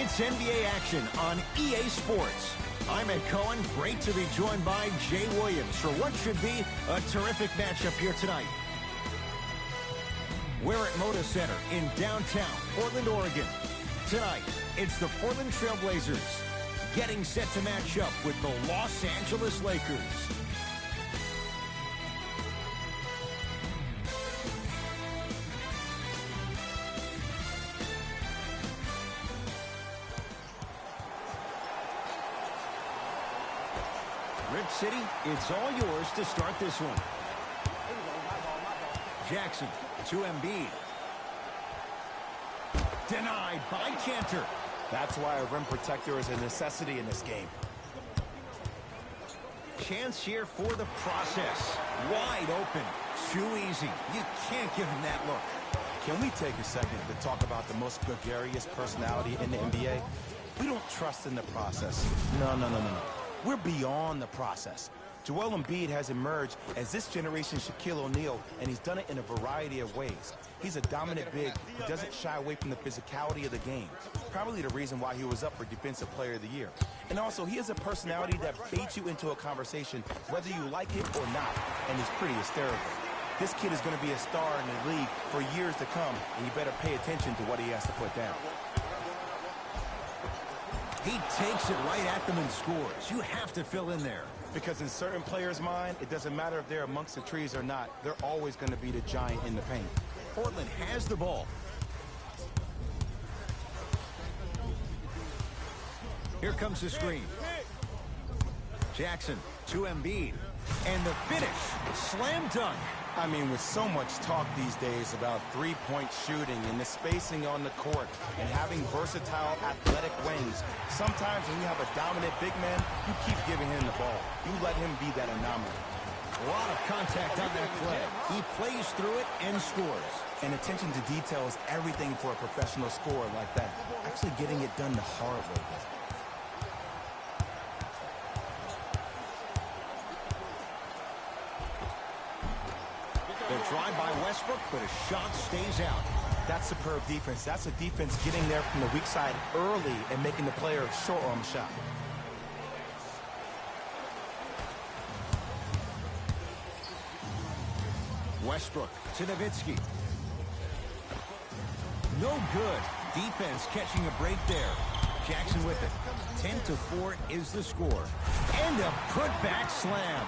It's NBA action on EA Sports. I'm Ed Cohen. Great to be joined by Jay Williams for what should be a terrific matchup here tonight. We're at Moda Center in downtown Portland, Oregon. Tonight, it's the Portland Trail Blazers getting set to match up with the Los Angeles Lakers. Rip City, it's all yours to start this one. Jackson to Embiid. Denied by Cantor. That's why a rim protector is a necessity in this game. Chance here for the process. Wide open. Too easy. You can't give him that look. Can we take a second to talk about the most gregarious personality in the NBA? We don't trust in the process. No. We're beyond the process. Joel Embiid has emerged as this generation's Shaquille O'Neal, and he's done it in a variety of ways. He's a dominant big who doesn't shy away from the physicality of the game. Probably the reason why he was up for Defensive Player of the Year. And also, he has a personality that baits you into a conversation whether you like it or not, and he's pretty hysterical. This kid is going to be a star in the league for years to come, and you better pay attention to what he has to put down. He takes it right at them and scores. You have to fill in there. Because in certain players' mind, it doesn't matter if they're amongst the trees or not. They're always going to be the giant in the paint. Portland has the ball. Here comes the screen. Jackson to Embiid. And the finish. Slam dunk. I mean, with so much talk these days about three-point shooting and the spacing on the court and having versatile athletic wings, sometimes when you have a dominant big man, you keep giving him the ball. You let him be that anomaly. A lot of contact on that play. He plays through it and scores. And attention to detail is everything for a professional scorer like that. Actually getting it done the hard way, though. The drive by Westbrook, but a shot stays out. That's superb defense. That's a defense getting there from the weak side early and making the player short on the shot. Westbrook to Nowitzki. No good. Defense catching a break there. Jackson with it. 10-4 is the score. And a putback slam.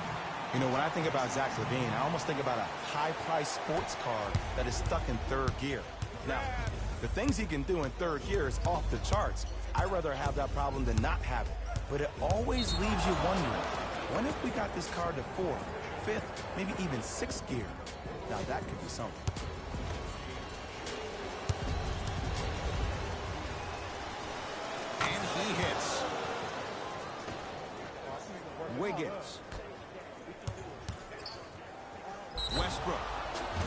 You know, when I think about Zach LaVine, I almost think about a high-priced sports car that is stuck in third gear. Now, the things he can do in third gear is off the charts. I'd rather have that problem than not have it. But it always leaves you wondering, when if we got this car to fourth, fifth, maybe even sixth gear? Now, that could be something. And he hits. Wiggins. Westbrook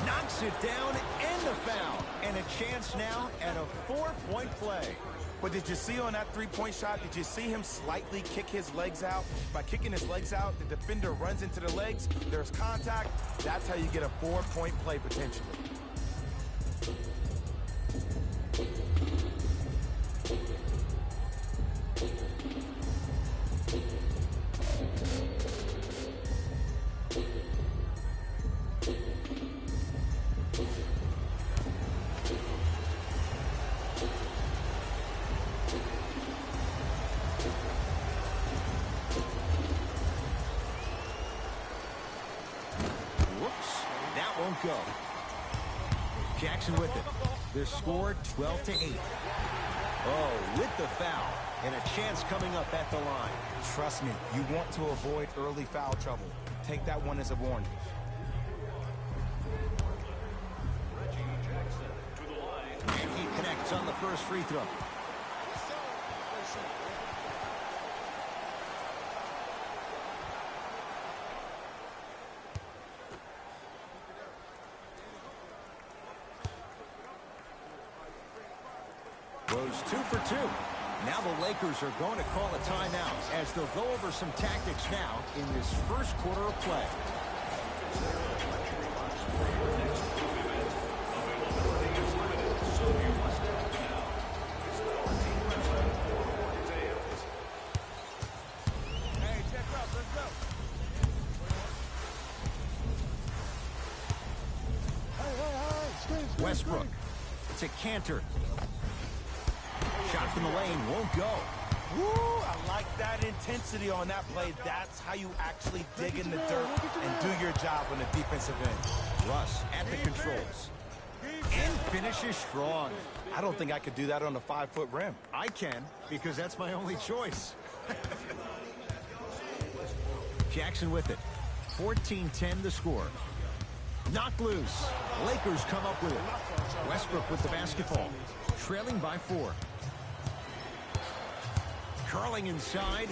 knocks it down and the foul. And a chance now at a 4-point play. But did you see on that three-point shot, did you see him slightly kick his legs out? By kicking his legs out, the defender runs into the legs, there's contact. That's how you get a 4-point play potentially. Won't go. Jackson with it. The score 12-8. Oh, with the foul. And a chance coming up at the line. Trust me, you want to avoid early foul trouble. Take that one as a warning. And he connects on the first free throw. Goes 2 for 2. Now the Lakers are going to call a timeout as they'll go over some tactics now in this first quarter of play. Westbrook. To Cantor. Shot from the lane won't go. Woo, I like that intensity on that play. That's how you actually dig in the dirt and do your job on the defensive end. Russ at the controls. And finishes strong. I don't think I could do that on a 5-foot rim. I can, because that's my only choice. Jackson with it. 14-10 the score. Knocked loose. Lakers come up with it. Westbrook with the basketball. Trailing by 4. Curling inside.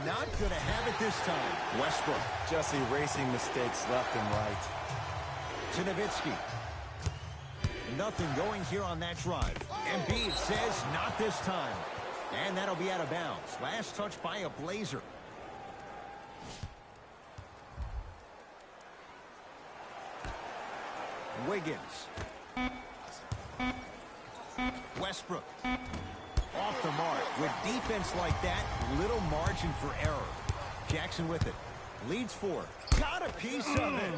Not going to have it this time. Westbrook. Just erasing mistakes left and right. To Nowitzki. Nothing going here on that drive. Embiid says not this time. And that'll be out of bounds. Last touch by a Blazer. Wiggins. Westbrook. Off the mark. With defense like that, little margin for error. Jackson with it. Leads 4. Got a piece of it.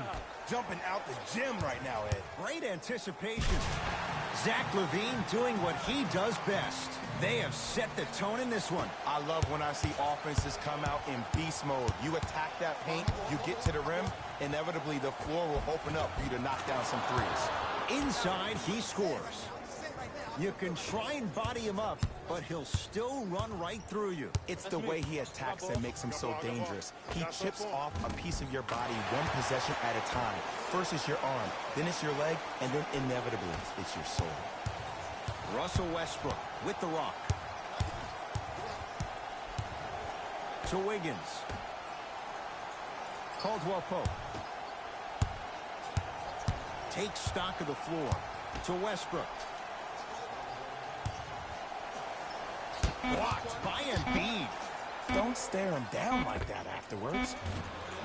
Jumping out the gym right now, Ed. Great anticipation. Zach LaVine doing what he does best. They have set the tone in this one. I love when I see offenses come out in beast mode. You attack that paint, you get to the rim, inevitably the floor will open up for you to knock down some threes. Inside, he scores. You can try and body him up, but he'll still run right through you. It's the way he attacks that makes him so dangerous. He chips off a piece of your body one possession at a time. First it's your arm, then it's your leg, and then inevitably it's your soul. Russell Westbrook with the rock. To Wiggins. Caldwell Pope. Takes stock of the floor. To Westbrook. Blocked by Embiid. Don't stare him down like that afterwards.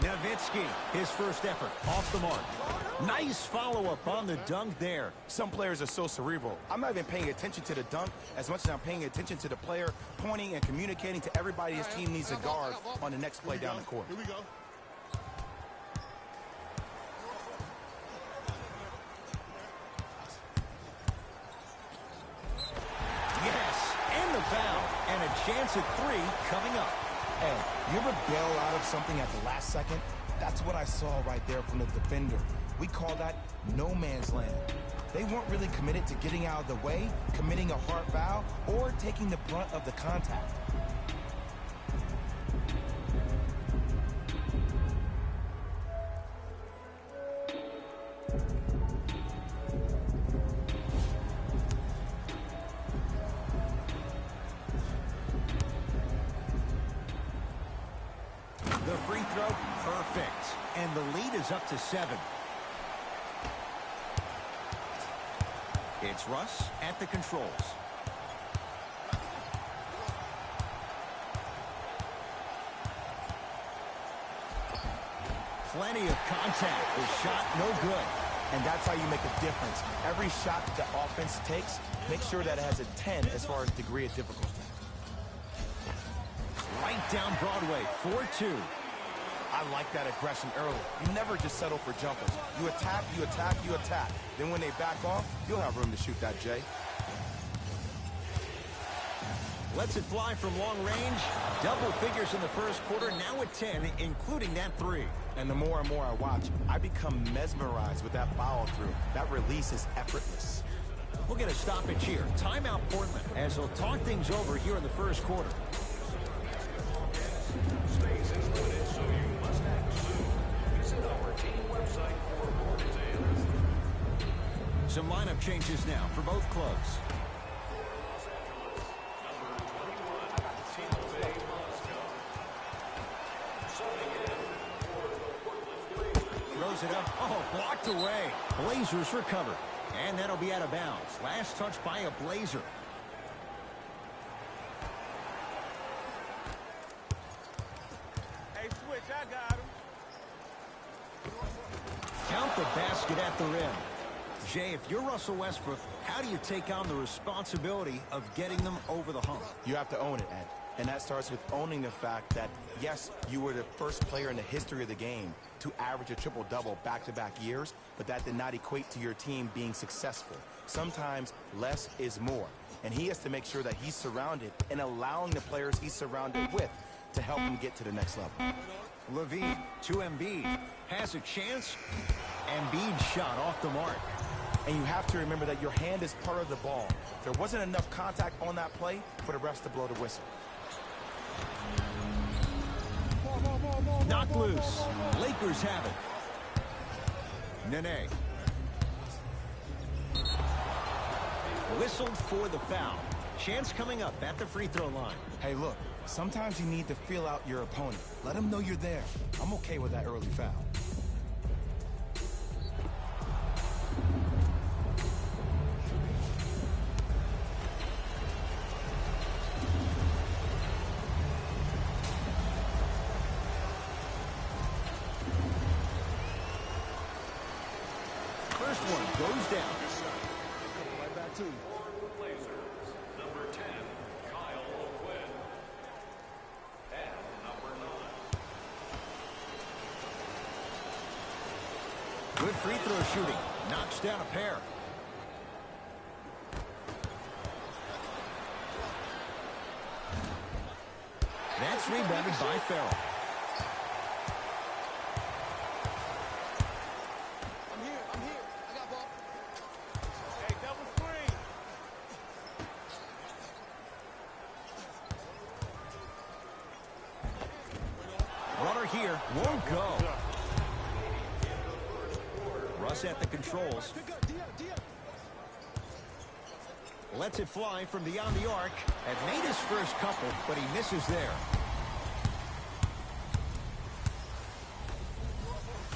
Nowitzki, his first effort, off the mark. Nice follow-up on the dunk there. Some players are so cerebral. I'm not even paying attention to the dunk as much as I'm paying attention to the player pointing and communicating to everybody his team needs a guard on the next play down the court. Here we go. Yes, and the foul. And a chance at 3 coming up. Hey, you ever bail out of something at the last second? That's what I saw right there from the defender. We call that no man's land. They weren't really committed to getting out of the way, committing a hard foul, or taking the brunt of the contact. The free throw, perfect. And the lead is up to 7. It's Russ at the controls. Plenty of contact. The shot, no good. And that's how you make a difference. Every shot that the offense takes, make sure that it has a 10 as far as degree of difficulty. Right down Broadway, 4-2. I like that aggression early. You never just settle for jumpers. You attack, you attack, you attack. Then when they back off, you'll have room to shoot that, Jay. Lets it fly from long range. Double figures in the first quarter, now at 10, including that 3. And the more and more I watch, I become mesmerized with that follow-through. That release is effortless. We'll get a stoppage here. Timeout Portland, as they'll talk things over here in the first quarter. Space is limited, so you must act soon. Visit our team website for more details. Some lineup changes now for both clubs. Throws it up. Oh, blocked away. Blazers recover. And that'll be out of bounds. Last touch by a Blazer. Hey, Switch, I got him. Count the basket at the rim. Jay, if you're Russell Westbrook, how do you take on the responsibility of getting them over the hump? You have to own it, Ed. And that starts with owning the fact that, yes, you were the first player in the history of the game to average a triple-double back-to-back years, but that did not equate to your team being successful. Sometimes less is more. And he has to make sure that he's surrounded and allowing the players he's surrounded with to help him get to the next level. Levine to Embiid. Has a chance. Embiid shot off the mark. And you have to remember that your hand is part of the ball. There wasn't enough contact on that play for the refs to blow the whistle. Knocked loose. Lakers have it. Nene. Whistled for the foul. Chance coming up at the free throw line. Hey, look, sometimes you need to feel out your opponent. Let him know you're there. I'm okay with that early foul. First one goes down. Right back to you. Blazers, number 10, Kyle O'Quinn. And number 9. Good free throw shooting. Knocks down a pair. That's rebounded by Farrell. I'm here. I got ball. Hey, double screen. Runner here. Won't go. Russ at the controls. Pick up, D up. Lets it fly from beyond the arc. Had made his first couple, but he misses there.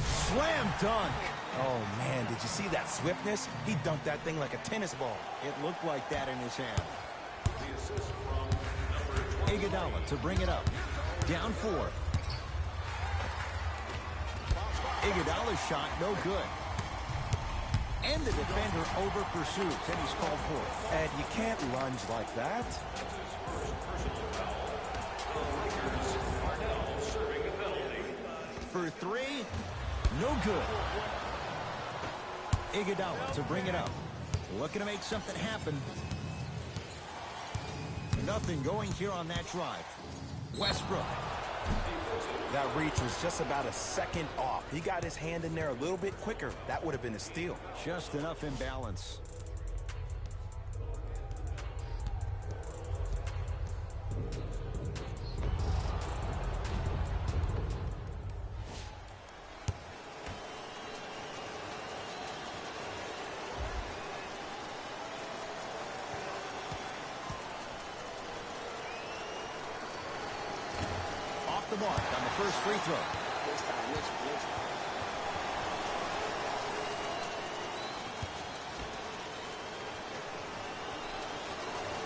Slam dunk. Oh, man, did you see that swiftness? He dunked that thing like a tennis ball. It looked like that in his hand. The assist from number 20. Iguodala to bring it up. Down 4. Iguodala's shot no good. And the defender over pursues, and he's called for. Ed, you can't lunge like that. For 3, no good. Iguodala to bring it up. Looking to make something happen. Nothing going here on that drive. Westbrook. That reach was just about a second off. He got his hand in there a little bit quicker. That would have been a steal. Just enough imbalance. Off the mark on the first free throw.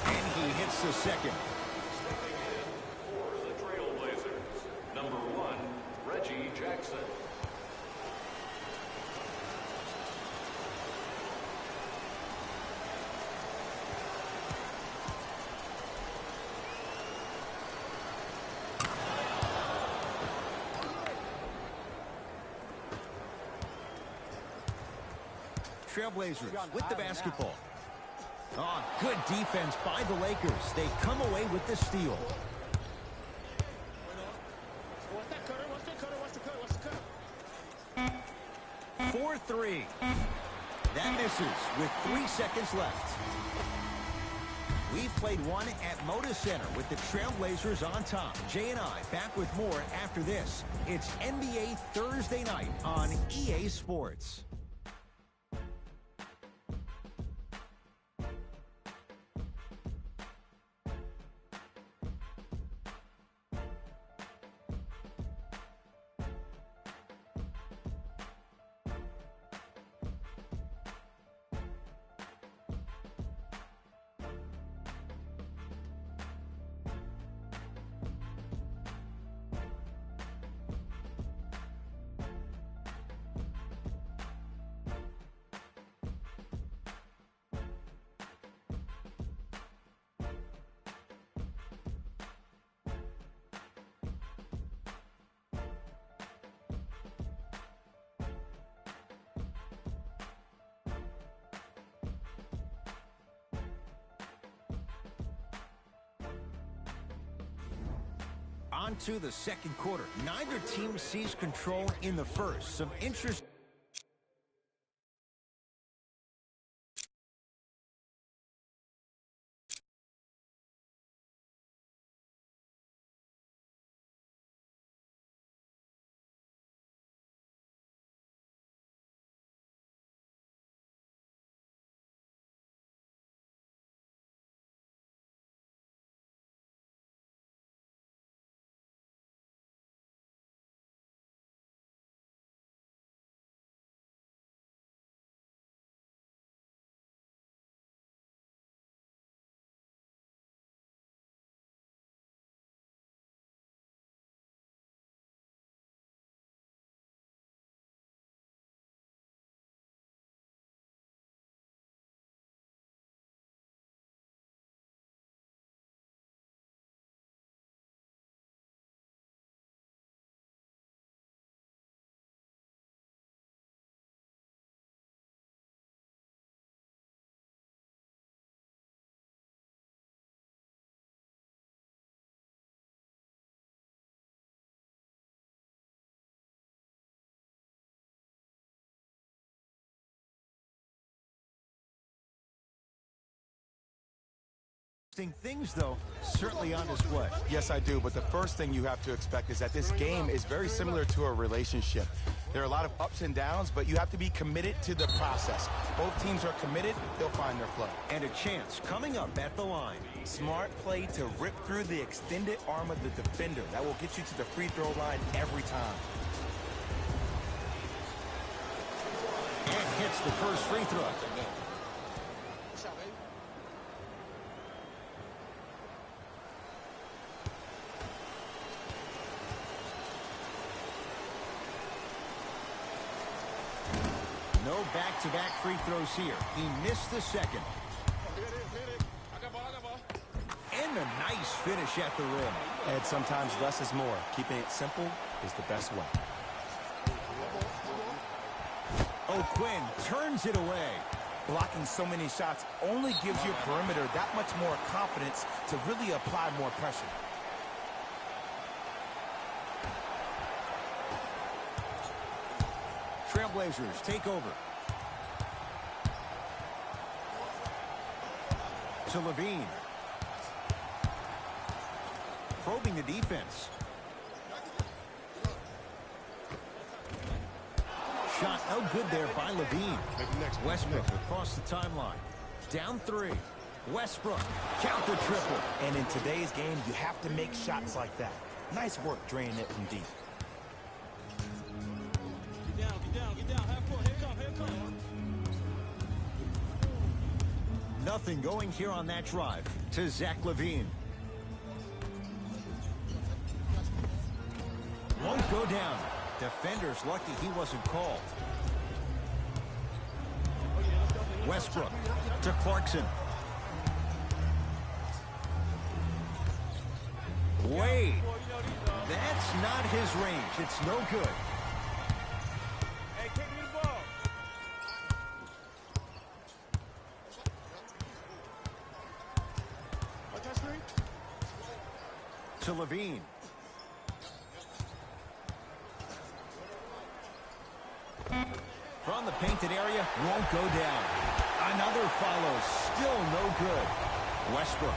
And he hits the second. Stepping in for the Trailblazers, number 1, Reggie Jackson. Trailblazers with the basketball. Oh, good defense by the Lakers. They come away with the steal. What's the cut? 4-3. That misses with 3 seconds left. We've played one at Moda Center with the Trailblazers on top. Jay and I back with more after this. It's NBA Thursday night on EA Sports. on to the second quarter. Neither team sees control in the first. Some interesting things, though, certainly on display. Yes, I do, but the first thing you have to expect is that this game is very similar to a relationship. There are a lot of ups and downs, but you have to be committed to the process. Both teams are committed, they'll find their flow. And a chance coming up at the line. Smart play to rip through the extended arm of the defender. That will get you to the free throw line every time. And hits the first free throw. What's up, baby? No back-to-back free throws here. He missed the second. And a nice finish at the rim. And sometimes less is more. Keeping it simple is the best way. O'Quinn turns it away. Blocking so many shots only gives your perimeter that much more confidence to really apply more pressure. Trailblazers take over. To Levine. Probing the defense. Shot no good there by Levine. Westbrook across the timeline. Down three. Westbrook. Count the triple. And in today's game, you have to make shots like that. Nice work draining it from deep. Get down. Half court. Here come. Nothing going here on that drive to Zach Levine. Won't go down. Defender's lucky he wasn't called. Westbrook to Clarkson. Wade. That's not his range. It's no good. Hey, kick me the ball. Touch screen. To Levine. From the painted area, won't go down. Another follow, still no good. Westbrook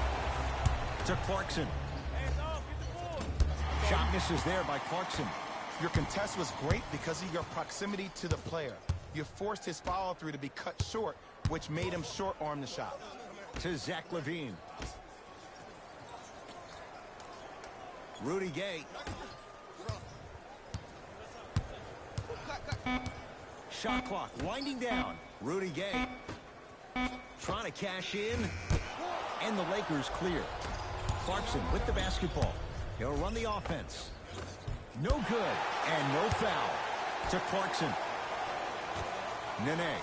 to Clarkson. Shot misses there by Clarkson. Your contest was great because of your proximity to the player. You forced his follow-through to be cut short, which made him short-arm the shot. To Zach Levine. Rudy Gay. Shot clock winding down. Rudy Gay trying to cash in, and the Lakers clear. Clarkson with the basketball. He'll run the offense. No good, and no foul. To Clarkson. Nene.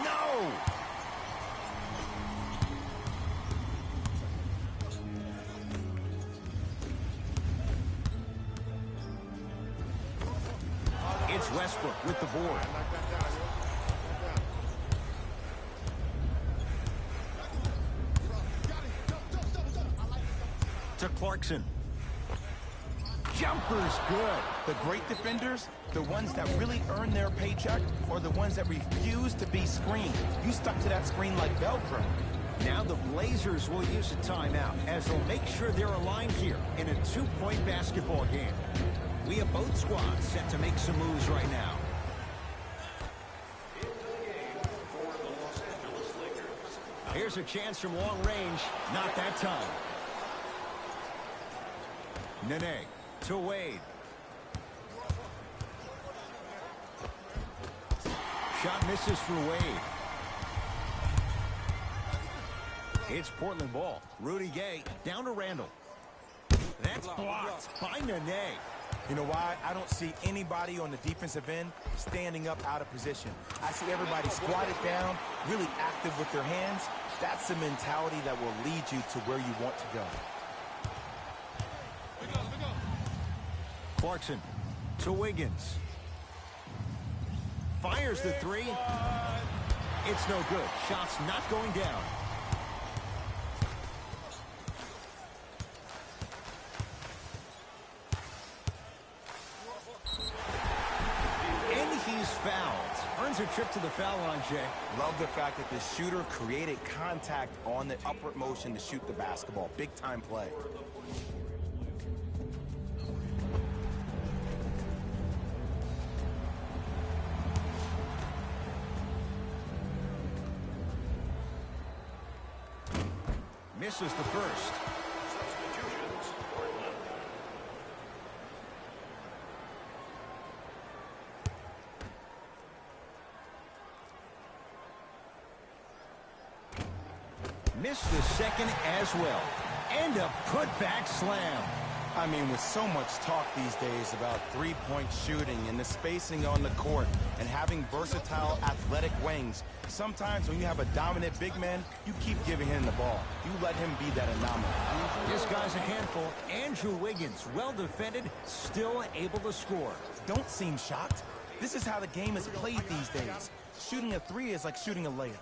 No! It's Westbrook with the board. To Clarkson. Jumper's good. The great defenders, the ones that really earn their paycheck, or the ones that refuse to be screened. You stuck to that screen like Velcro. Now the Blazers will use a timeout as they'll make sure they're aligned here in a 2-point basketball game. We have both squads set to make some moves right now. Here's a chance from long range. Not that time. Nene to Wade. Shot misses for Wade. It's Portland ball. Rudy Gay down to Randall. That's blocked by Nene. You know why? I don't see anybody on the defensive end standing up out of position. I see everybody squatted down, really active with their hands. That's the mentality that will lead you to where you want to go. Clarkson to Wiggins. Fires the three. It's no good. Shot's not going down. And he's fouled. Earns a trip to the foul line, Jay. Love the fact that the shooter created contact on the upward motion to shoot the basketball. Big time play. Misses the first. Substitutions, Portland. Missed the second as well. And a putback slam. I mean, with so much talk these days about three-point shooting and the spacing on the court and having versatile athletic wings, sometimes when you have a dominant big man, you keep giving him the ball. You let him be that anomaly. This guy's a handful. Andrew Wiggins, well defended, still able to score. Don't seem shocked. This is how the game is played these days. Shooting a three is like shooting a layup.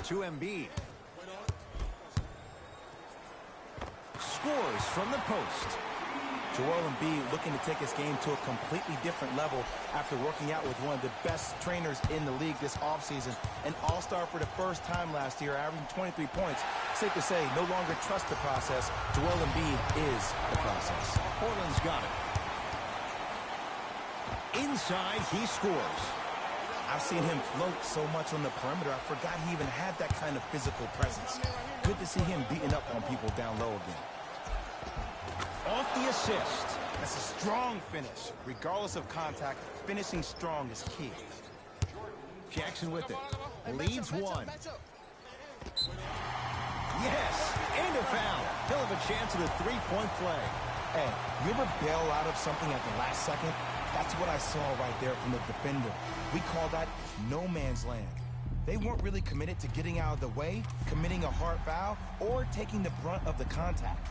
To Embiid. Scores from the post. Joel Embiid looking to take his game to a completely different level after working out with one of the best trainers in the league this offseason. An all-star for the first time last year, averaging 23 points. Safe to say, no longer trust the process. Joel Embiid is the process. Portland's got it. Inside, he scores. I've seen him float so much on the perimeter, I forgot he even had that kind of physical presence. Good to see him beating up on people down low again. Off the assist. That's a strong finish. Regardless of contact, finishing strong is key. Jackson with it. Leads one. Yes, and a foul. He'll have a chance at a three-point play. Hey, you ever bail out of something at the last second? That's what I saw right there from the defender. We call that no man's land. They weren't really committed to getting out of the way, committing a hard foul, or taking the brunt of the contact.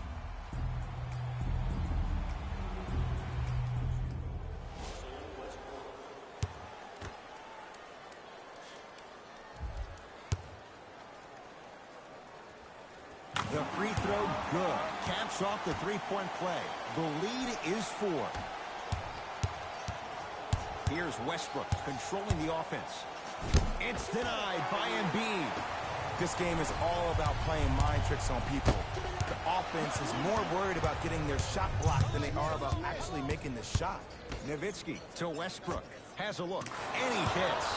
The free throw, good. Caps off the three-point play. The lead is 4. Here's Westbrook controlling the offense. It's denied by Embiid. This game is all about playing mind tricks on people. The offense is more worried about getting their shot blocked than they are about actually making the shot. Nowitzki to Westbrook. Has a look, and he hits.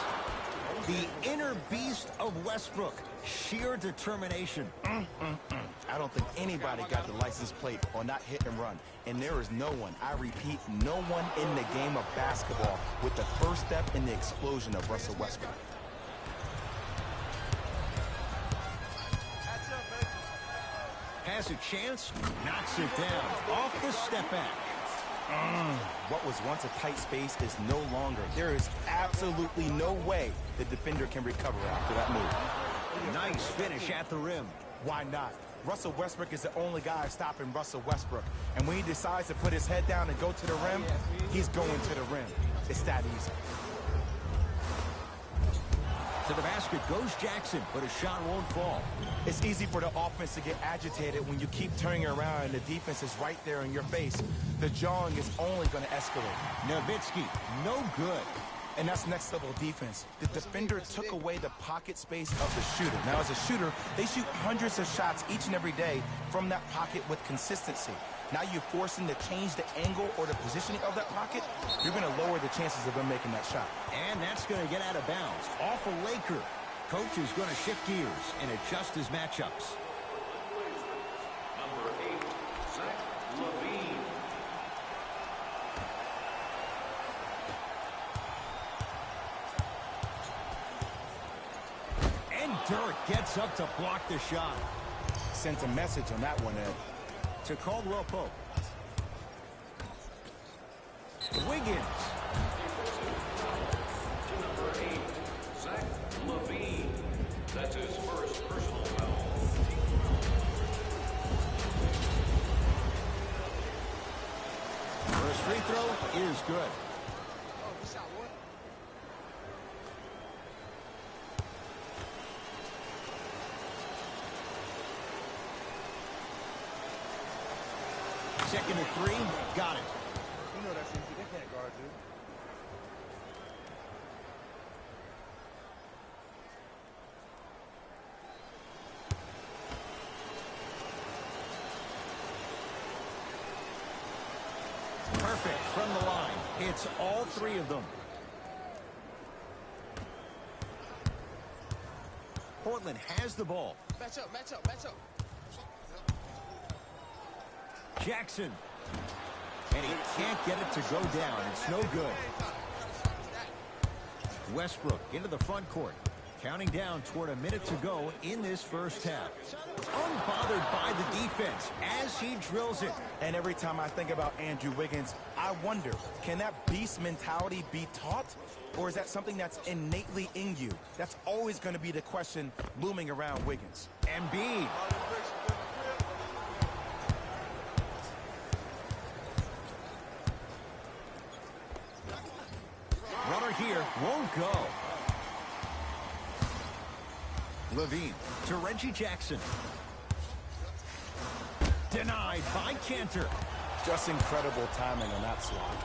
The inner beast of Westbrook. Sheer determination. I don't think anybody got the license plate on that hit and run. And there is no one, I repeat, no one in the game of basketball with the first step in the explosion of Russell Westbrook. Has a chance, knocks it down. Off the step back. What was once a tight space is no longer. There is absolutely no way the defender can recover after that move. Nice finish at the rim. Why not? Russell Westbrook is the only guy stopping Russell Westbrook. And when he decides to put his head down and go to the rim, he's going to the rim. It's that easy. To the basket goes Jackson, but a shot won't fall. It's easy for the offense to get agitated when you keep turning around and the defense is right there in your face. The jawing is only going to escalate. Nowitzki, no good. And that's next level defense. The defender took away the pocket space of the shooter. Now, as a shooter, they shoot hundreds of shots each and every day from that pocket with consistency. Now you force them to change the angle or the positioning of that pocket, you're going to lower the chances of them making that shot. And that's going to get out of bounds. Off a Laker. Coach is going to shift gears and adjust his matchups. Number 8, Zach LaVine. And Dirk gets up to block the shot. Sent a message on that one, Ed. To Caldwell Pope. Wiggins. To number 8, Zach LaVine. That's his first personal foul. First free throw is good. Oh, he shot what? Second and 3, got it. You know that's easy. They can't guard you. Perfect from the line. It's all 3 of them. Portland has the ball. Match up, match up, match up. Jackson. And he can't get it to go down. It's no good. Westbrook into the front court. Counting down toward a minute to go in this first half. Unbothered by the defense as he drills it. And every time I think about Andrew Wiggins, I wonder, can that beast mentality be taught? Or is that something that's innately in you? That's always going to be the question looming around Wiggins. Embiid. Runner here won't go. LaVine to Reggie Jackson. Denied by Cantor. Just incredible timing on that swat.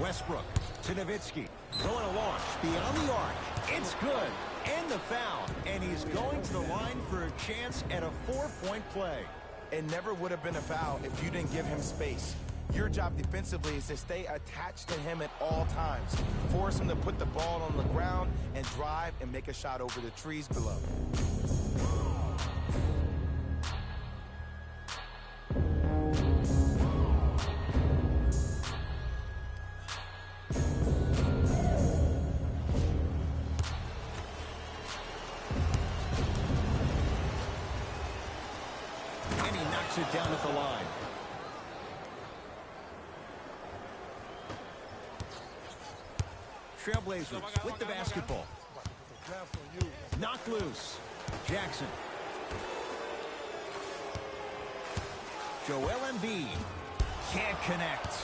Westbrook to Nowitzki. Going a launch beyond the arc. It's good. And the foul. And he's going to the line for a chance at a 4-point play. It never would have been a foul if you didn't give him space. Your job defensively is to stay attached to him at all times. Force him to put the ball on the ground and drive and make a shot over the trees below. And he knocks it down at the line. Trailblazers with the basketball. Knocked loose. Jackson. Joel Embiid. Can't connect.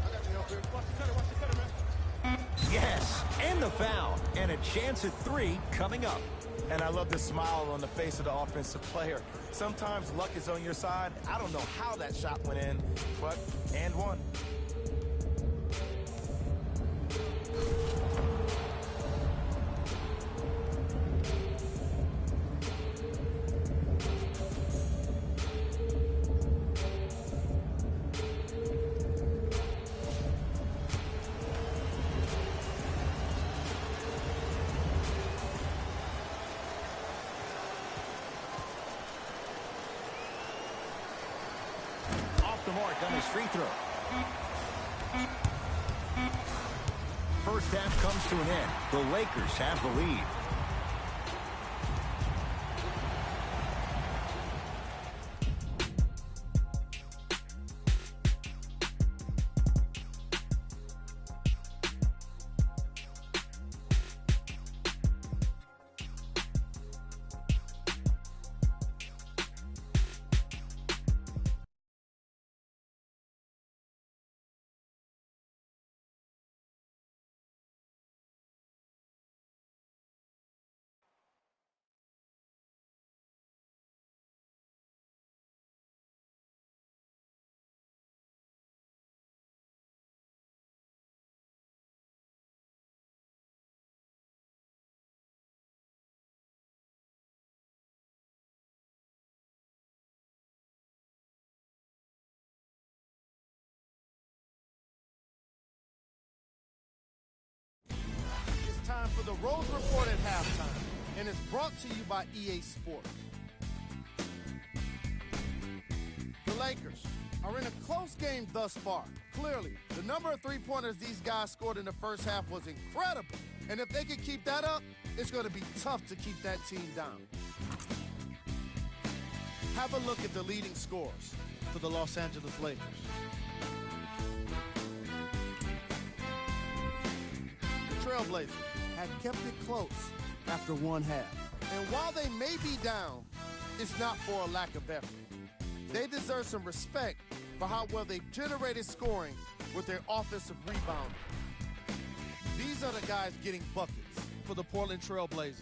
I got you help here. Watch the cutter, man. Yes, and the foul. And a chance at 3 coming up. And I love the smile on the face of the offensive player. Sometimes luck is on your side. I don't know how that shot went in, but and one. Off the mark on his free throw. First half comes to an end. The Lakers have the lead. for the Rose Report at halftime, and it's brought to you by EA Sports. The Lakers are in a close game thus far. Clearly, the number of three-pointers these guys scored in the first half was incredible. And if they can keep that up, it's going to be tough to keep that team down. Have a look at the leading scorers for the Los Angeles Lakers. The Trailblazers had kept it close after one half. And while they may be down, it's not for a lack of effort. They deserve some respect for how well they've generated scoring with their offensive rebounding. These are the guys getting buckets for the Portland Trail Blazers.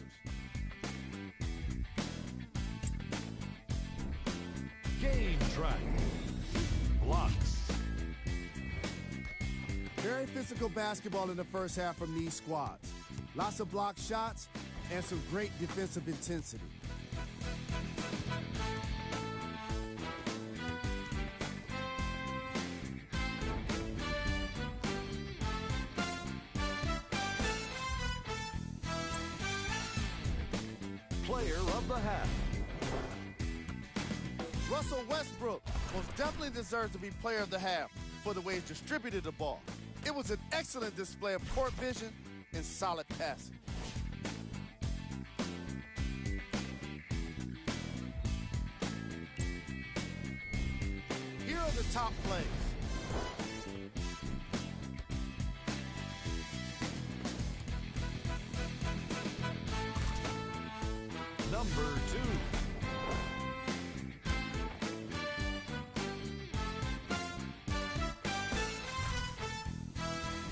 Game track. Blocks. Very physical basketball in the first half from these squads. Lots of block shots and some great defensive intensity. Player of the half. Russell Westbrook most definitely deserves to be player of the half for the way he distributed the ball. It was an excellent display of court vision and solid passing. Here are the top plays. Number 2.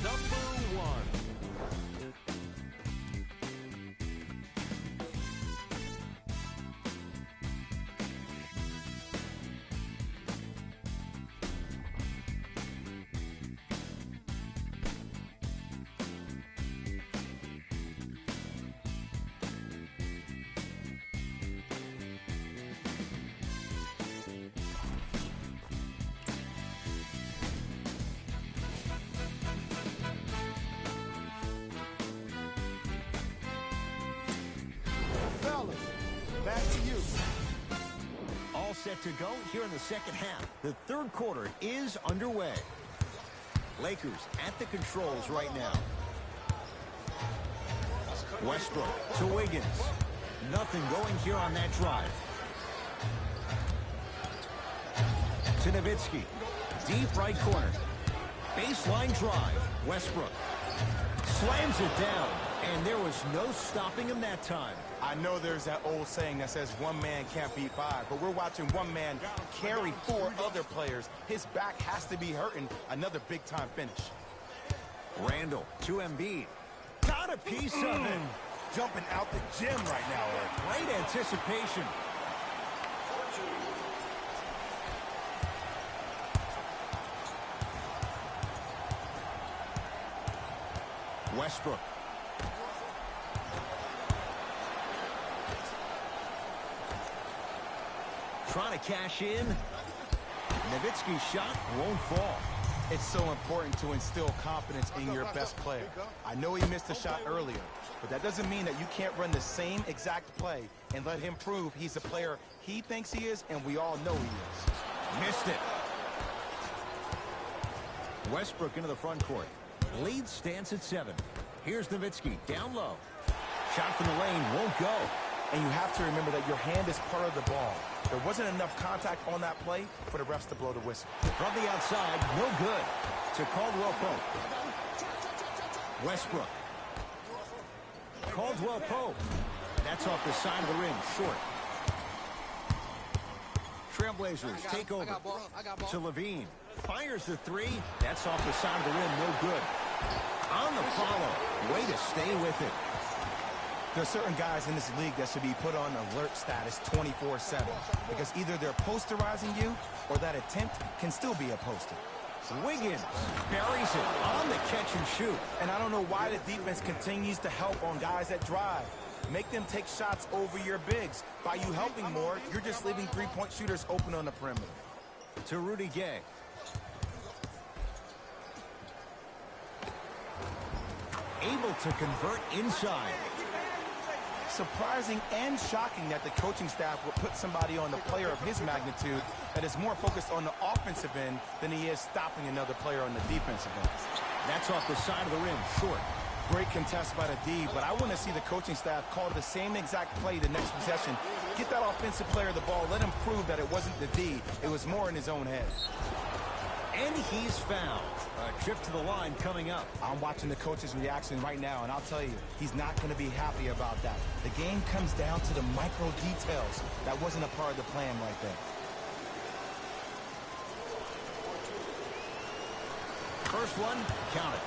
Number 1. Fellas, back to you. All set to go here in the second half. The third quarter is underway. Lakers at the controls right now. Westbrook to Wiggins. Nothing going here on that drive. To Nowitzki. Deep right corner. Baseline drive. Westbrook slams it down, and there was no stopping him that time. I know there's that old saying that says one man can't beat five, but we're watching one man carry 4 other players. His back has to be hurting. Another big-time finish. Randall to Embiid. Got a piece of him. Jumping out the gym right now, Eric. Great anticipation. Westbrook. Trying to cash in. Nowitzki's shot won't fall. It's so important to instill confidence in your best player. I know he missed a shot earlier, but that doesn't mean that you can't run the same exact play and let him prove he's the player he thinks he is, and we all know he is. Missed it. Westbrook into the front court. Lead stands at 7. Here's Nowitzki down low. Shot from the lane won't go. And you have to remember that your hand is part of the ball. There wasn't enough contact on that play for the refs to blow the whistle. From the outside, no good. To Caldwell Pope. Westbrook. Caldwell Pope. That's off the side of the rim, short. Trailblazers take over. To Levine. Fires the 3. That's off the side of the rim, no good. On the follow. Way to stay with it. There's certain guys in this league that should be put on alert status 24/7 because either they're posterizing you or that attempt can still be a poster. Wiggins buries it on the catch and shoot. And I don't know why the defense continues to help on guys that drive. Make them take shots over your bigs. By you helping more, you're just leaving three-point shooters open on the perimeter. To Rudy Gay. able to convert inside. Surprising and shocking that the coaching staff would put somebody on the player of his magnitude that is more focused on the offensive end than he is stopping another player on the defensive end. That's off the side of the rim, short. Great contest by the D, but I want to see the coaching staff call the same exact play the next possession. Get that offensive player the ball. Let him prove that it wasn't the D. It was more in his own head. And he's fouled. A trip to the line coming up. I'm watching the coach's reaction right now, and I'll tell you, he's not going to be happy about that. The game comes down to the micro details. That wasn't a part of the plan right there. First one, count it.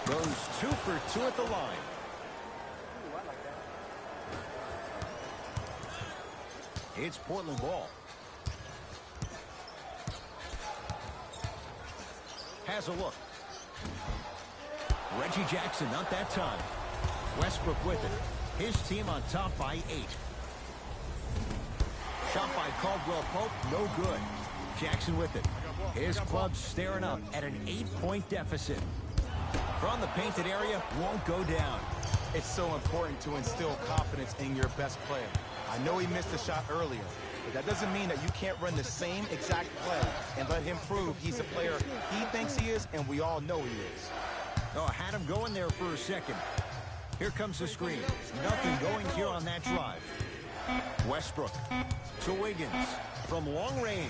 Goes 2 for 2 at the line. It's Portland ball. Has a look. Reggie Jackson, not that time. Westbrook with it. His team on top by 8. Shot by Caldwell Pope, no good. Jackson with it. His club staring up at an 8-point deficit. From the painted area, won't go down. It's so important to instill confidence in your best player. I know he missed a shot earlier, but that doesn't mean that you can't run the same exact play and let him prove he's a player he thinks he is, and we all know he is. Oh, had him going there for a second. Here comes the screen. Nothing going here on that drive. Westbrook to Wiggins from long range.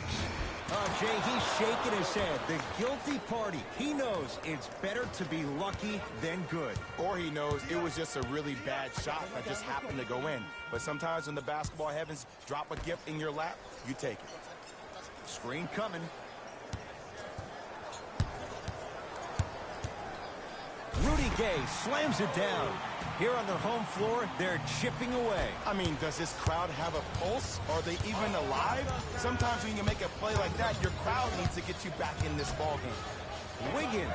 Oh, Jay, he's shaking his head. The guilty party. He knows it's better to be lucky than good. Or he knows it was just a really bad shot that just happened to go in. But sometimes when the basketball heavens drop a gift in your lap, you take it. Screen coming. Rudy Gay slams it down. Here on their home floor, they're chipping away. I mean, does this crowd have a pulse? Are they even alive? Sometimes when you make a play like that, your crowd needs to get you back in this ballgame. Wiggins,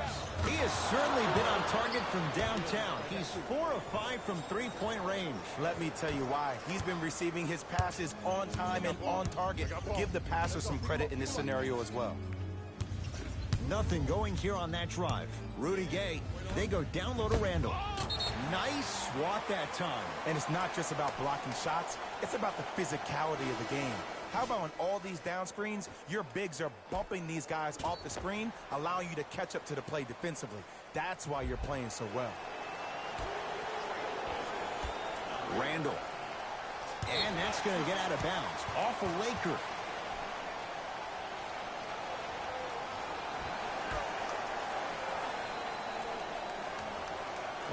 he has certainly been on target from downtown. He's 4 of 5 from three-point range. Let me tell you why. He's been receiving his passes on time and on target. Give the passer some credit in this scenario as well. Nothing going here on that drive. Rudy Gay, they go down low to Randall. Nice swat that time. And it's not just about blocking shots, it's about the physicality of the game. How about on all these down screens, your bigs are bumping these guys off the screen, allowing you to catch up to the play defensively. That's why you're playing so well. Randall. And that's going to get out of bounds. Off a Laker.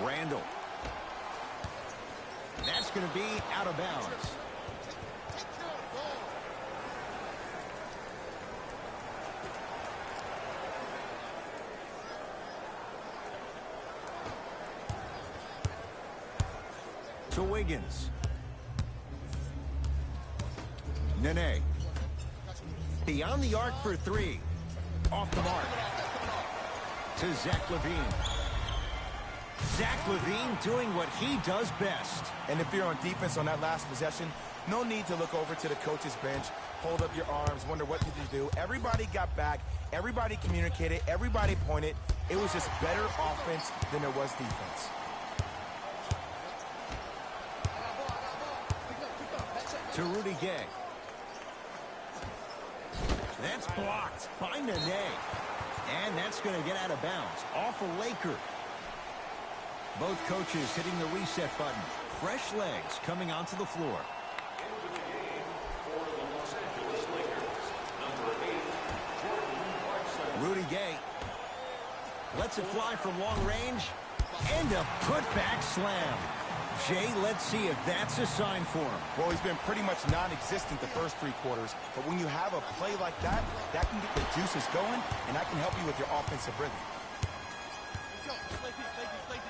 Randall. That's going to be out of bounds. To Wiggins. Nene. Beyond the arc for 3. Off the mark. To Zach LaVine. Zach LaVine doing what he does best. And if you're on defense on that last possession, no need to look over to the coach's bench, hold up your arms, wonder what did you do. Everybody got back, everybody communicated, everybody pointed. It was just better offense than it was defense. To Rudy Gay. That's blocked by Nene. And that's going to get out of bounds. Off a Laker. Both coaches hitting the reset button. Fresh legs coming onto the floor. Into the game for the Los Angeles Lakers, number 8, Jordan Clarkson. Rudy Gay lets it fly from long range. And a putback slam. Jay, let's see if that's a sign for him. Well, he's been pretty much non-existent the first 3 quarters, but when you have a play like that, that can get the juices going, and that can help you with your offensive rhythm.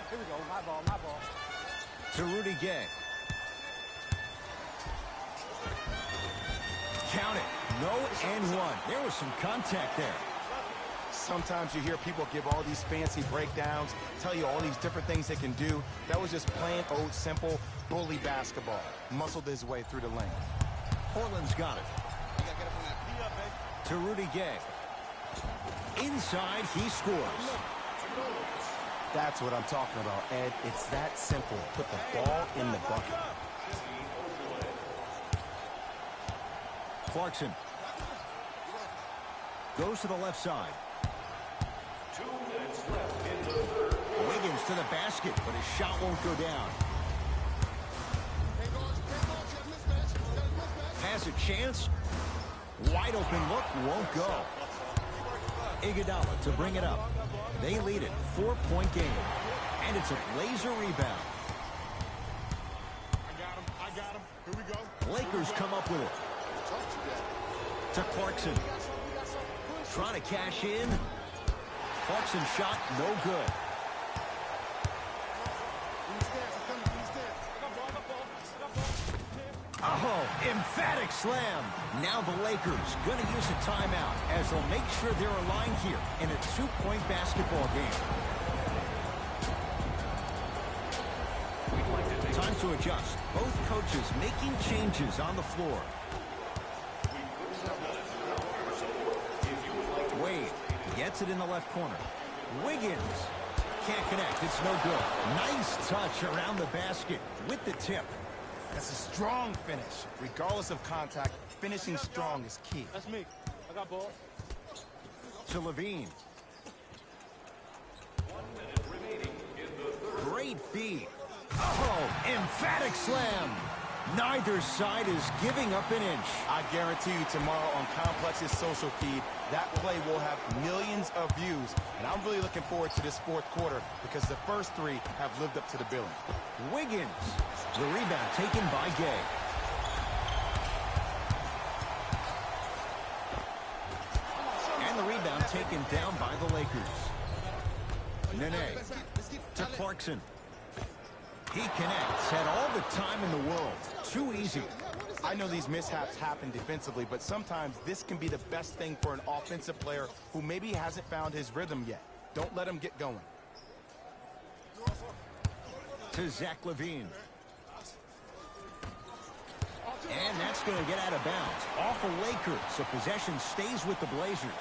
Here we go. My ball, my ball. To Rudy Gay. Count it. No and one. There was some contact there. sometimes you hear people give all these fancy breakdowns, tell you all these different things they can do. That was just plain old simple bully basketball. Muscled his way through the lane. Portland's got it. To Rudy Gay. Inside, he scores. That's what I'm talking about, Ed. It's that simple. Put the ball in the bucket. Clarkson goes to the left side. 2 minutes left in the third. Wiggins to the basket, but his shot won't go down. Has a chance. Wide open look, won't go. Iguodala to bring it up. They lead it, 4-point game. And it's a Blazer rebound. I got him. Here we go. Lakers come up with it. To Clarkson. Trying to cash in. Clarkson's shot, no good. Oh, emphatic slam. Now the Lakers going to use a timeout as they'll make sure they're aligned here in a 2-point basketball game. Time to adjust. Both coaches making changes on the floor. Wade gets it in the left corner. Wiggins can't connect. It's no good. Nice touch around the basket with the tip. That's a strong finish. Regardless of contact, finishing strong is key. That's me. I got ball. To Levine. Great feed. Oh, emphatic slam. Neither side is giving up an inch. I guarantee you tomorrow on Complex's social feed, that play will have millions of views. And I'm really looking forward to this fourth quarter because the first 3 have lived up to the billing. Wiggins. The rebound taken by Gay. And the rebound taken down by the Lakers. Nene to Clarkson. He connects. Had all the time in the world. Too easy. I know these mishaps happen defensively, but sometimes this can be the best thing for an offensive player who maybe hasn't found his rhythm yet. Don't let him get going. To Zach Levine. And that's going to get out of bounds. Off the Lakers. So possession stays with the Blazers.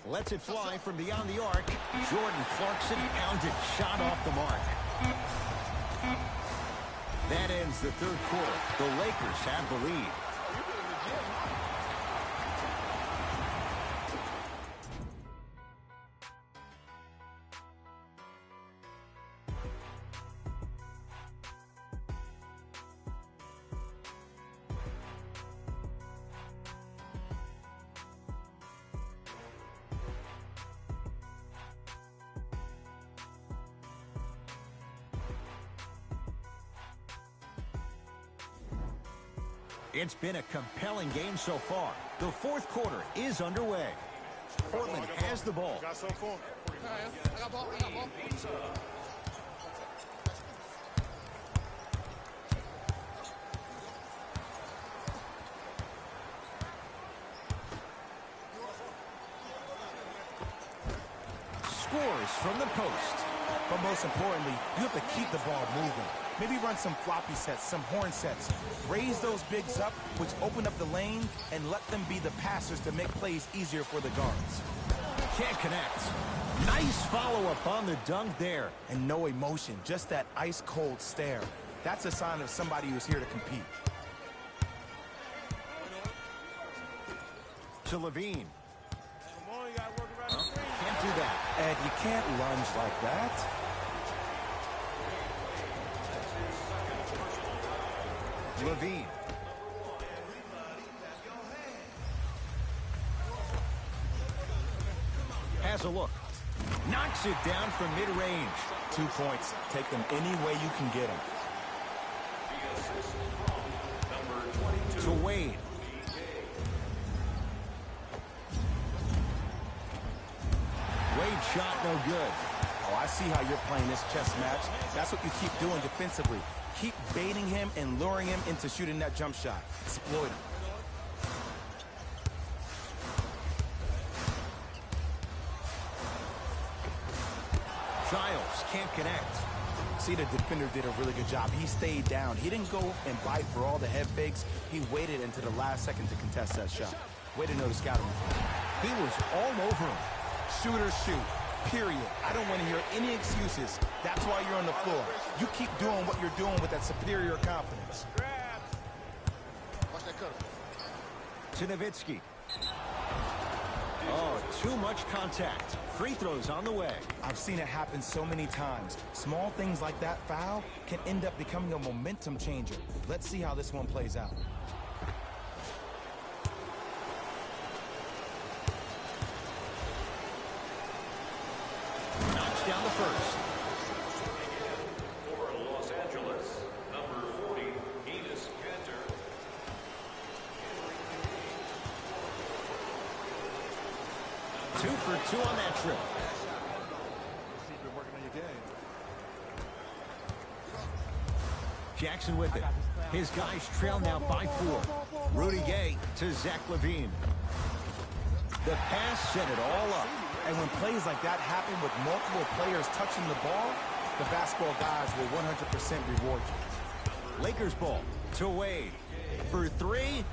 Lets it fly from beyond the arc. Jordan Clarkson pounded. Shot off the mark. That ends the third quarter. The Lakers have the lead. It's been a compelling game so far. The fourth quarter is underway. Portland has the ball. Got some for him. I got ball. Scores from the post. But most importantly, you have to keep the ball moving. Maybe run some floppy sets, some horn sets. Raise those bigs up, which open up the lane, and let them be the passers to make plays easier for the guards. Can't connect. Nice follow-up on the dunk there. And no emotion, just that ice-cold stare. That's a sign of somebody who's here to compete. To Levine. Come on, you gotta work around the screen. Can't do that. Ed, you can't lunge like that. Levine. Has a look. Knocks it down from mid-range. 2 points. Take them any way you can get them. The assist from number To Wade. Wade shot no good. Oh, I see how you're playing this chess match. That's what you keep doing defensively. Keep baiting him and luring him into shooting that jump shot. Exploit him. Giles can't connect. See, the defender did a really good job. He stayed down. He didn't go and bite for all the head fakes. He waited until the last second to contest that shot. Way to know the scouting. He was all over him. Shoot or shoot. Period. I don't want to hear any excuses. That's why you're on the floor. You keep doing what you're doing with that superior confidence. Watch that cutter. To Nowitzki. Oh, too much contact. Free throws on the way. I've seen it happen so many times. Small things like that foul can end up becoming a momentum changer. Let's see how this one plays out. Knocks down the first. For Los Angeles, number 40, Enes Kanter. 2 for 2 on that trip. See if you're working on your game. Jackson with it. His guys trail now by 4. Rudy Gay to Zach LaVine. The pass set it all up. And when plays like that happen with multiple players touching the ball, the basketball guys will 100% reward you. Lakers ball to Wade. For 3.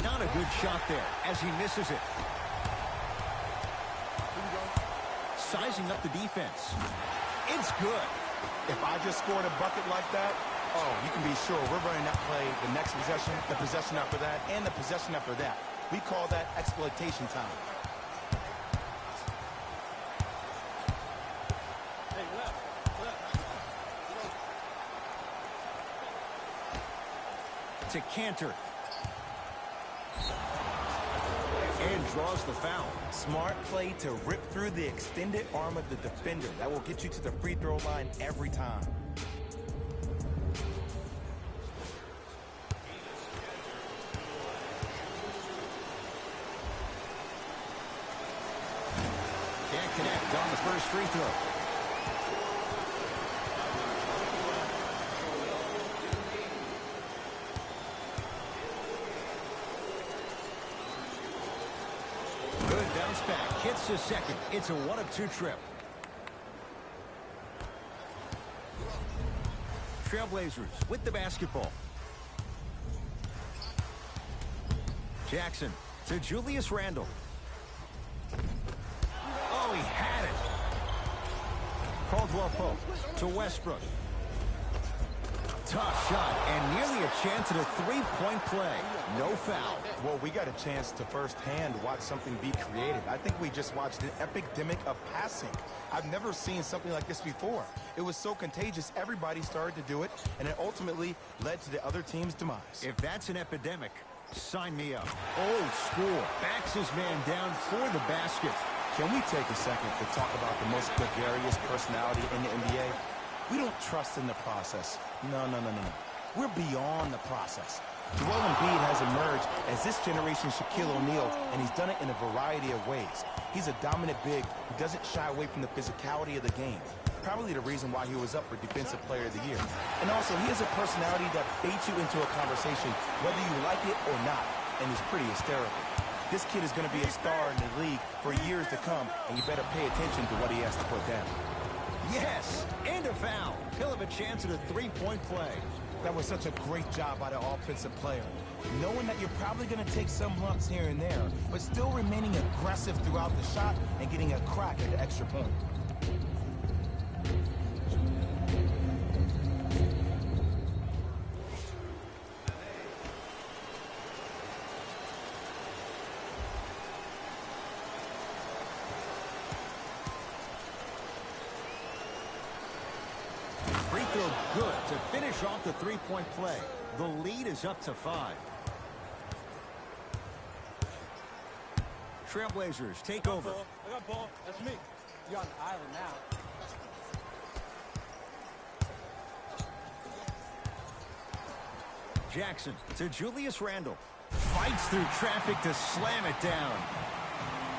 Not a good shot there as he misses it. Sizing up the defense. It's good. If I just scored a bucket like that, oh, you can be sure we're running that play the next possession, the possession after that, and the possession after that. We call that exploitation time. Hey, left. To Kanter. And draws the foul. Smart play to rip through the extended arm of the defender. That will get you to the free throw line every time. Can't connect on the first free throw. Good bounce back. Hits the second. It's a 1 of 2 trip. Trailblazers with the basketball. Jackson to Julius Randle. Oh, he had it. Caldwell Pope to Westbrook. Tough shot and nearly a chance at a three-point play. No foul. Well, we got a chance to firsthand watch something be created. I think we just watched an epidemic of passing. I've never seen something like this before. It was so contagious, everybody started to do it, and it ultimately led to the other team's demise. If that's an epidemic, sign me up. Old school. Backs his man down for the basket. Can we take a second to talk about the most gregarious personality in the NBA? We don't trust in the process. No. We're beyond the process. Joel Embiid has emerged as this generation's Shaquille O'Neal, and he's done it in a variety of ways. He's a dominant big who doesn't shy away from the physicality of the game. Probably the reason why he was up for Defensive Player of the Year. And also, he has a personality that baits you into a conversation, whether you like it or not, and is pretty hysterical. This kid is going to be a star in the league for years to come, and you better pay attention to what he has to put down. Yes, and a foul. He'll have a chance at a three-point play. That was such a great job by the offensive player. Knowing that you're probably going to take some lumps here and there, but still remaining aggressive throughout the shot and getting a crack at the extra point. Free throw good to finish off the three-point play. The lead is up to 5. Trailblazers take over. I got ball. That's me. You're on the island now. Jackson to Julius Randle. Fights through traffic to slam it down.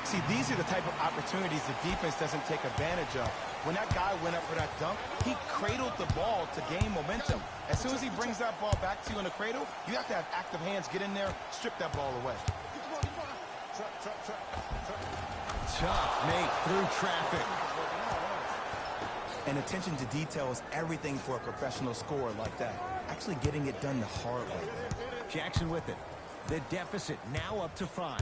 See, these are the type of opportunities the defense doesn't take advantage of. When that guy went up for that dunk, he cradled the ball to gain momentum. As soon as he brings that ball back to you in the cradle, you have to have active hands, get in there, strip that ball away. Tough make through traffic. And attention to detail is everything for a professional scorer like that. Actually getting it done the hard way. Jackson with it. The deficit now up to 5.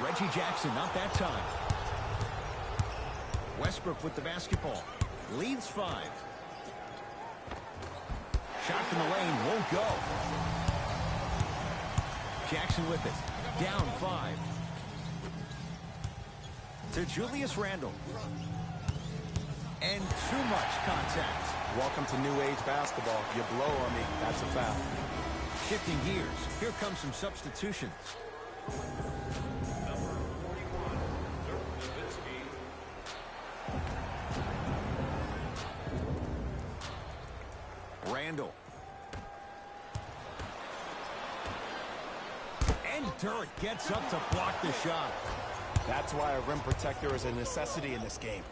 Reggie Jackson, not that time. Westbrook with the basketball. Leads 5. Shot from the lane won't go. Jackson with it. Down 5. To Julius Randle. And too much contact. Welcome to new age basketball. You blow on me, that's a foul. Shifting gears. Here comes some substitutions. Number 41, Dirk Nowitzki. Randle. And Dirk gets up to block the shot. That's why a rim protector is a necessity in this game.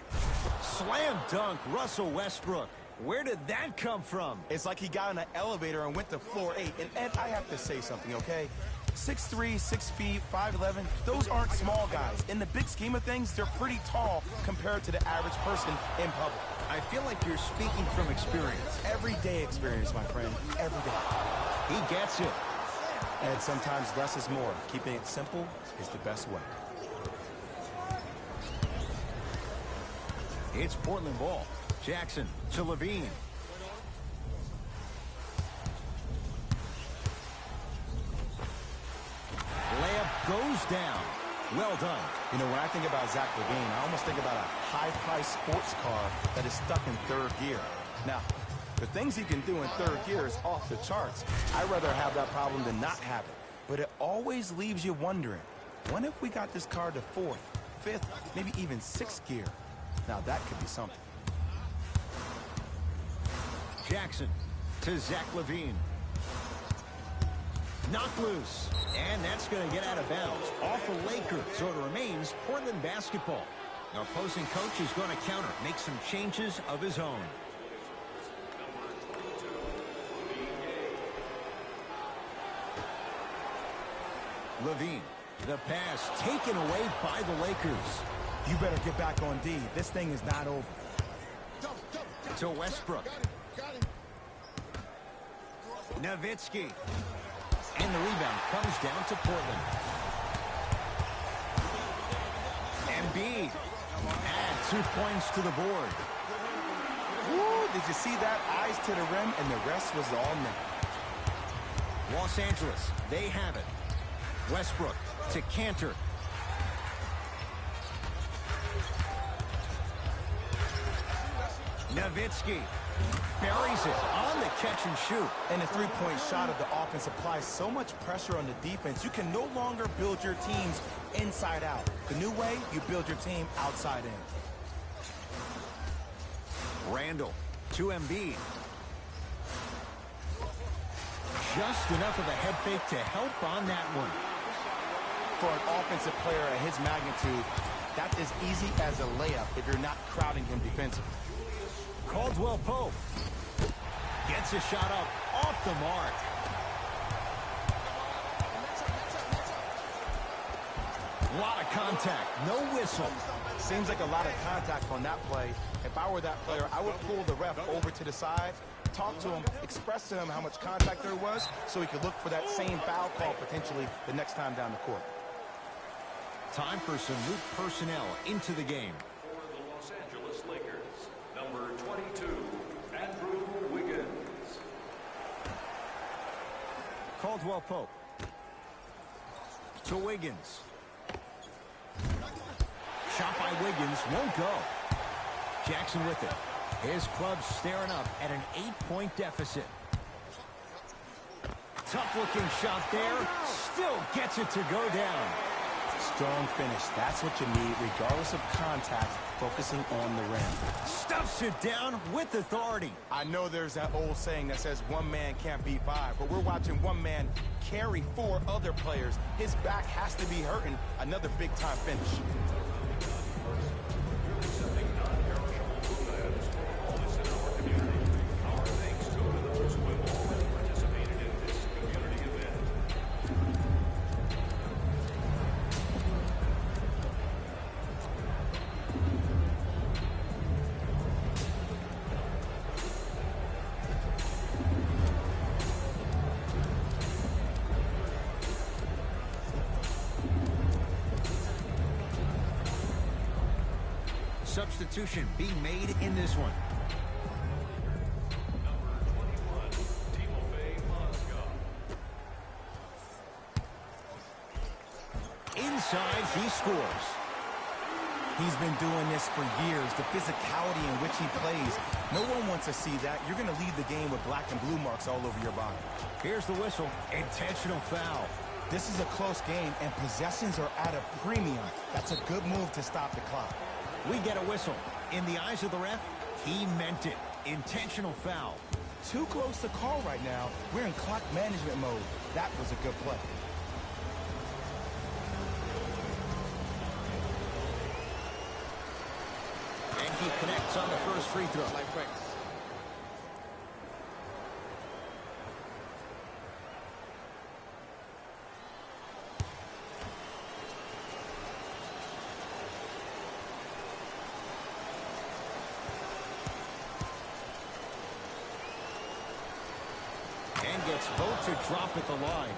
Slam dunk, Russell Westbrook. Where did that come from? It's like he got in an elevator and went to floor 8. And Ed, I have to say something, okay? 6'3", 6 feet, 5'11", those aren't small guys. In the big scheme of things, they're pretty tall compared to the average person in public. I feel like you're speaking from experience. Everyday experience, my friend. Every day. He gets it. And sometimes less is more. Keeping it simple is the best way. It's Portland ball. Jackson to Levine. Layup goes down. Well done. You know, when I think about Zach LaVine, I almost think about a high-priced sports car that is stuck in third gear. Now, the things he can do in third gear is off the charts. I'd rather have that problem than not have it. But it always leaves you wondering, what if we got this car to fourth, fifth, maybe even sixth gear? Now, that could be something. Jackson to Zach LaVine. Knocked loose. And that's going to get out of bounds. Off the Lakers, so it remains Portland basketball. The opposing coach is going to counter, make some changes of his own. Levine, the pass taken away by the Lakers. You better get back on D. This thing is not over. To Westbrook. Nowitzki. And the rebound comes down to Portland. Embiid. Add 2 points to the board. Woo, did you see that? Eyes to the rim, and the rest was all net. Los Angeles, they have it. Westbrook to Cantor. Nowitzki buries it on the catch and shoot. And the three-point shot of the offense applies so much pressure on the defense, you can no longer build your teams inside out. The new way, you build your team outside in. Randle to Embiid. Just enough of a head fake to help on that one. For an offensive player at his magnitude, that's as easy as a layup if you're not crowding him defensively. Caldwell Pope gets a shot up off the mark. A lot of contact, no whistle. Seems like a lot of contact on that play. If I were that player, I would pull the ref over to the side, talk to him, express to him how much contact there was so he could look for that same foul call potentially the next time down the court. Time for some new personnel into the game. For the Los Angeles Lakers, number 22, Andrew Wiggins. Caldwell Pope to Wiggins. Shot by Wiggins won't go. Jackson with it. His club staring up at an 8-point deficit. Tough looking shot there. Still gets it to go down. Strong finish. That's what you need, regardless of contact, focusing on the rim. Stuffs it down with authority. I know there's that old saying that says one man can't beat five, but we're watching one man carry four other players. His back has to be hurting. Another big-time finish. Substitution being made in this one. Inside, he scores. He's been doing this for years. The physicality in which he plays, no one wants to see that. You're going to leave the game with black and blue marks all over your body. Here's the whistle. Intentional foul. This is a close game, and possessions are at a premium. That's a good move to stop the clock. We get a whistle. In the eyes of the ref, he meant it. Intentional foul. Too close to call right now. We're in clock management mode. That was a good play. And he connects on the first free throw. And gets both to drop at the line.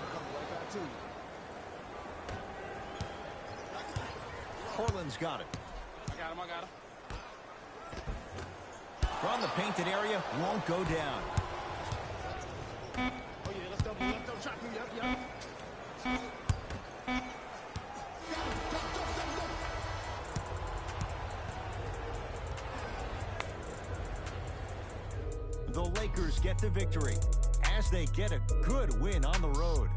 Portland's got it. I got him. From the painted area, won't go down. Oh, yeah, let's double shot. Yep. The Lakers get the victory as they get a good win on the road.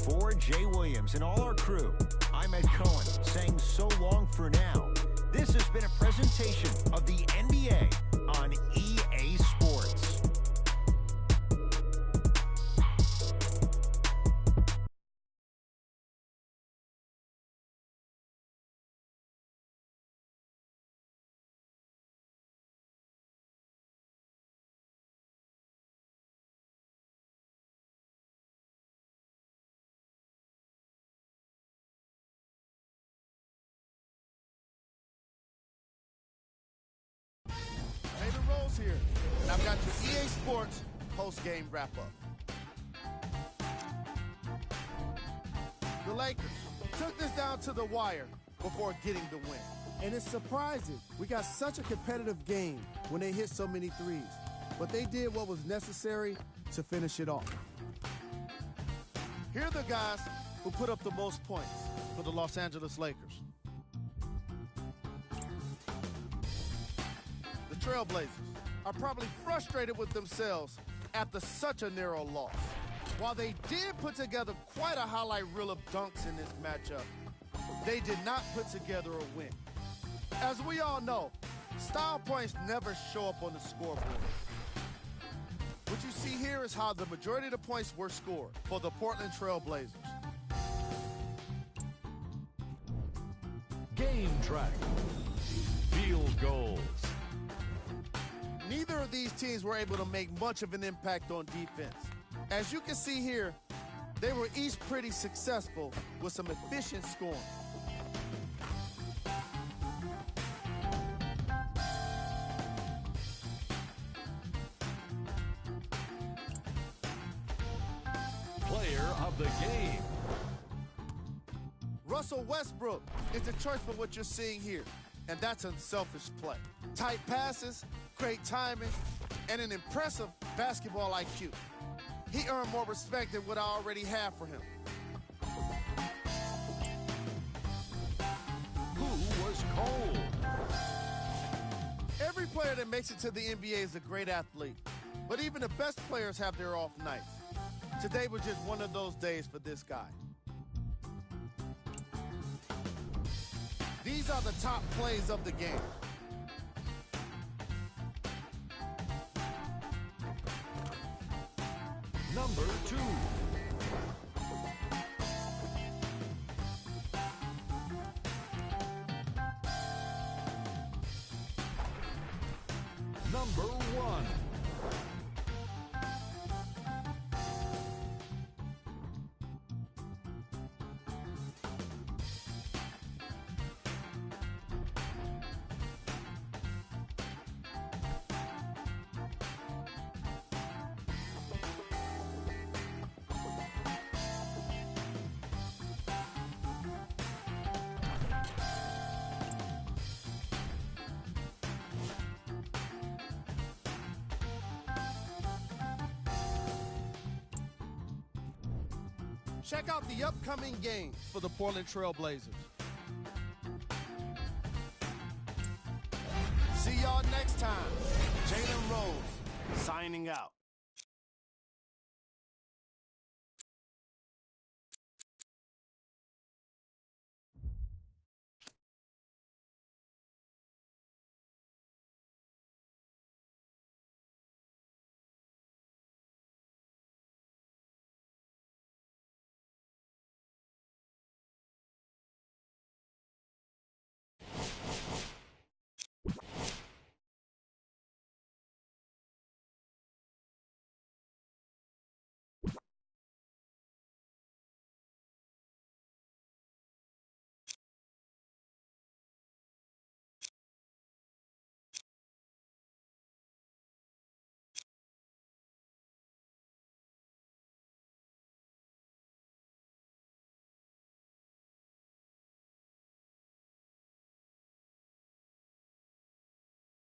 For Jay Williams and all our crew, I'm Ed Cohen saying so long for now. This has been a presentation of the NBA on EA Sports. Here, and I've got your EA Sports post-game wrap-up. The Lakers took this down to the wire before getting the win. And it's surprising. We got such a competitive game when they hit so many threes. But they did what was necessary to finish it off. Here are the guys who put up the most points for the Los Angeles Lakers. The Trailblazers are probably frustrated with themselves after such a narrow loss. While they did put together quite a highlight reel of dunks in this matchup, they did not put together a win. As we all know, style points never show up on the scoreboard. What you see here is how the majority of the points were scored for the Portland Trailblazers. Game track. Field goals. Neither of these teams were able to make much of an impact on defense. As you can see here, they were each pretty successful with some efficient scoring. Player of the game. Russell Westbrook is the choice for what you're seeing here, and that's unselfish play. Tight passes, great timing, and an impressive basketball IQ. He earned more respect than what I already have for him. Who was cold? Every player that makes it to the NBA is a great athlete, but even the best players have their off nights. Today was just one of those days for this guy. These are the top plays of the game. Number 2. Number 1. Check out the upcoming games for the Portland Trail Blazers. See y'all next time. Jalen Rose signing out.